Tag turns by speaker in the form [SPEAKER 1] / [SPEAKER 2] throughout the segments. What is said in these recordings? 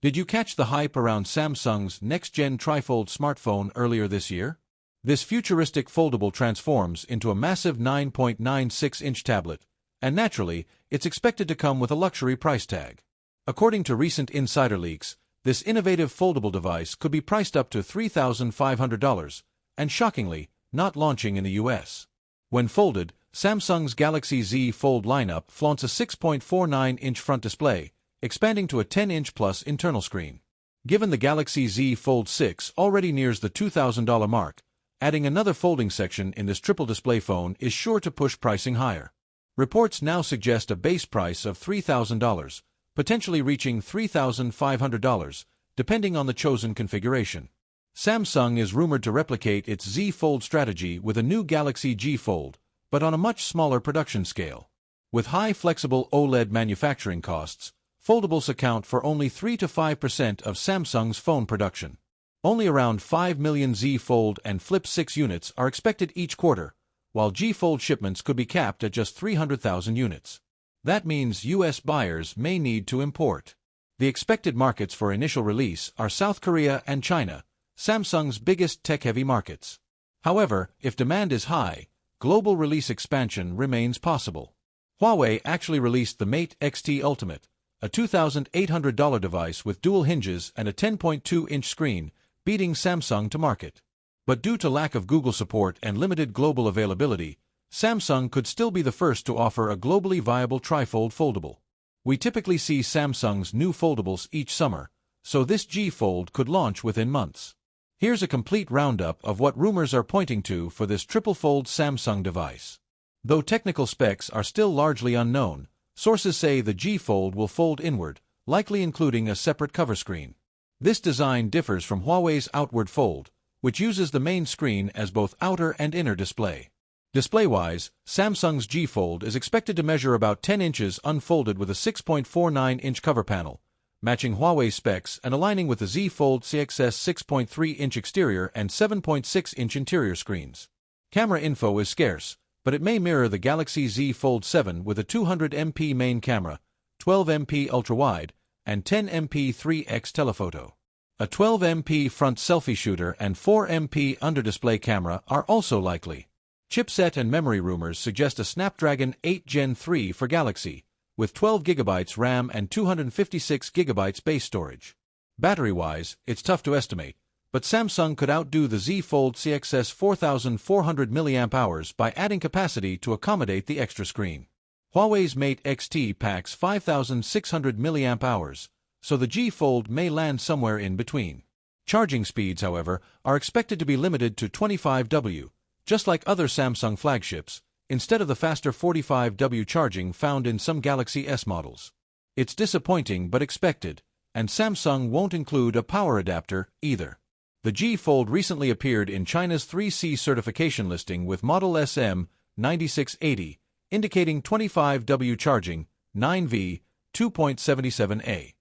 [SPEAKER 1] Did you catch the hype around Samsung's next-gen trifold smartphone earlier this year? This futuristic foldable transforms into a massive 9.96-inch tablet, and naturally, it's expected to come with a luxury price tag. According to recent insider leaks, this innovative foldable device could be priced up to $3,500, and shockingly, not launching in the US. When folded, Samsung's Galaxy Z Fold lineup flaunts a 6.49-inch front display, expanding to a 10-inch plus internal screen. Given the Galaxy Z Fold 6 already nears the $2,000 mark, adding another folding section in this triple display phone is sure to push pricing higher. Reports now suggest a base price of $3,000, potentially reaching $3,500, depending on the chosen configuration. Samsung is rumored to replicate its Z Fold strategy with a new Galaxy G Fold, but on a much smaller production scale. With high flexible OLED manufacturing costs, foldables account for only 3 to 5% of Samsung's phone production. Only around 5 million Z Fold and Flip 6 units are expected each quarter, while G Fold shipments could be capped at just 300,000 units. That means US buyers may need to import. The expected markets for initial release are South Korea and China, Samsung's biggest tech-heavy markets. However, if demand is high, global release expansion remains possible. Huawei actually released the Mate X-T Ultimate, a $2,800 device with dual hinges and a 10.2-inch screen, beating Samsung to market. But due to lack of Google support and limited global availability, Samsung could still be the first to offer a globally viable trifold foldable. We typically see Samsung's new foldables each summer, so this G Fold could launch within months. Here's a complete roundup of what rumors are pointing to for this triple-fold Samsung device. Though technical specs are still largely unknown, sources say the G Fold will fold inward, likely including a separate cover screen. This design differs from Huawei's outward fold, which uses the main screen as both outer and inner display. Display-wise, Samsung's G Fold is expected to measure about 10 inches unfolded with a 6.49-inch cover panel, matching Huawei specs and aligning with the Z Fold CXS 6.3-inch exterior and 7.6-inch interior screens. Camera info is scarce, but it may mirror the Galaxy Z Fold 7 with a 200MP main camera, 12MP ultra-wide, and 10MP 3x telephoto. A 12MP front selfie shooter and 4MP under-display camera are also likely. Chipset and memory rumors suggest a Snapdragon 8 Gen 3 for Galaxy, with 12GB RAM and 256GB base storage. Battery-wise, it's tough to estimate, but Samsung could outdo the Z Fold CXS 4400 mAh by adding capacity to accommodate the extra screen. Huawei's Mate X-T packs 5600 mAh, so the G Fold may land somewhere in between. Charging speeds, however, are expected to be limited to 25W, just like other Samsung flagships, instead of the faster 45W charging found in some Galaxy S models. It's disappointing but expected, and Samsung won't include a power adapter either. The G Fold recently appeared in China's 3C certification listing with model SM9680, indicating 25W charging, 9V, 2.77A.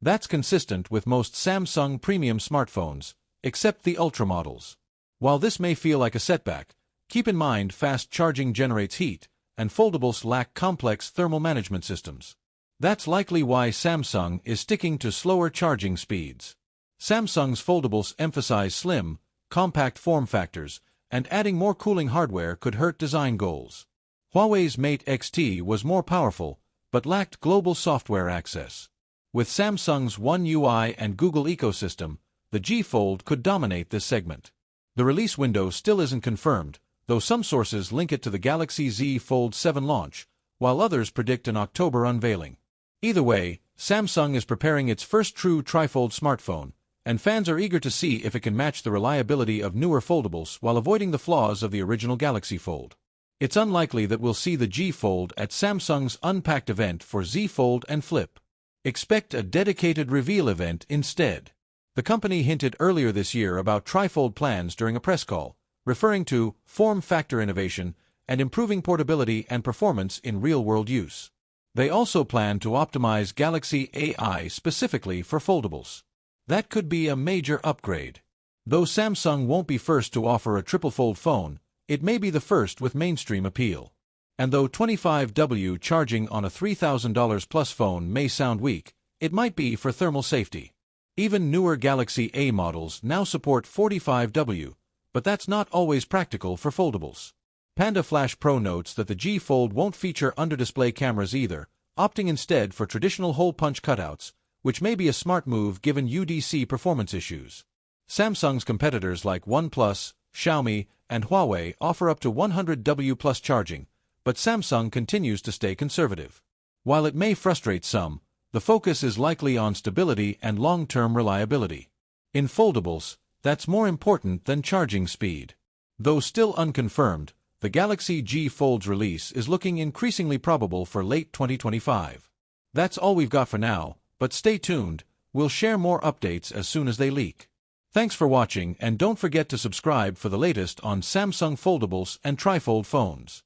[SPEAKER 1] That's consistent with most Samsung premium smartphones, except the Ultra models. While this may feel like a setback, keep in mind fast charging generates heat, and foldables lack complex thermal management systems. That's likely why Samsung is sticking to slower charging speeds. Samsung's foldables emphasize slim, compact form factors, and adding more cooling hardware could hurt design goals. Huawei's Mate X-T was more powerful, but lacked global software access. With Samsung's One UI and Google ecosystem, the G Fold could dominate this segment. The release window still isn't confirmed, though some sources link it to the Galaxy Z Fold 7 launch, while others predict an October unveiling. Either way, Samsung is preparing its first true trifold smartphone, and fans are eager to see if it can match the reliability of newer foldables while avoiding the flaws of the original Galaxy Fold. It's unlikely that we'll see the G Fold at Samsung's Unpacked event for Z Fold and Flip. Expect a dedicated reveal event instead. The company hinted earlier this year about trifold plans during a press call, referring to form factor innovation and improving portability and performance in real-world use. They also plan to optimize Galaxy AI specifically for foldables. That could be a major upgrade. Though Samsung won't be first to offer a triple-fold phone, it may be the first with mainstream appeal. And though 25W charging on a $3,000 plus phone may sound weak, It might be for thermal safety. Even newer Galaxy A models now support 45W, but that's not always practical for foldables. Panda Flash Pro notes that the G Fold won't feature under-display cameras either, opting instead for traditional hole-punch cutouts, which may be a smart move given UDC performance issues. Samsung's competitors like OnePlus, Xiaomi, and Huawei offer up to 100W plus charging, but Samsung continues to stay conservative. While it may frustrate some, the focus is likely on stability and long-term reliability. In foldables, that's more important than charging speed. Though still unconfirmed, the Galaxy G Fold's release is looking increasingly probable for late 2025. That's all we've got for now, but stay tuned, we'll share more updates as soon as they leak. Thanks for watching, and don't forget to subscribe for the latest on Samsung foldables and trifold phones.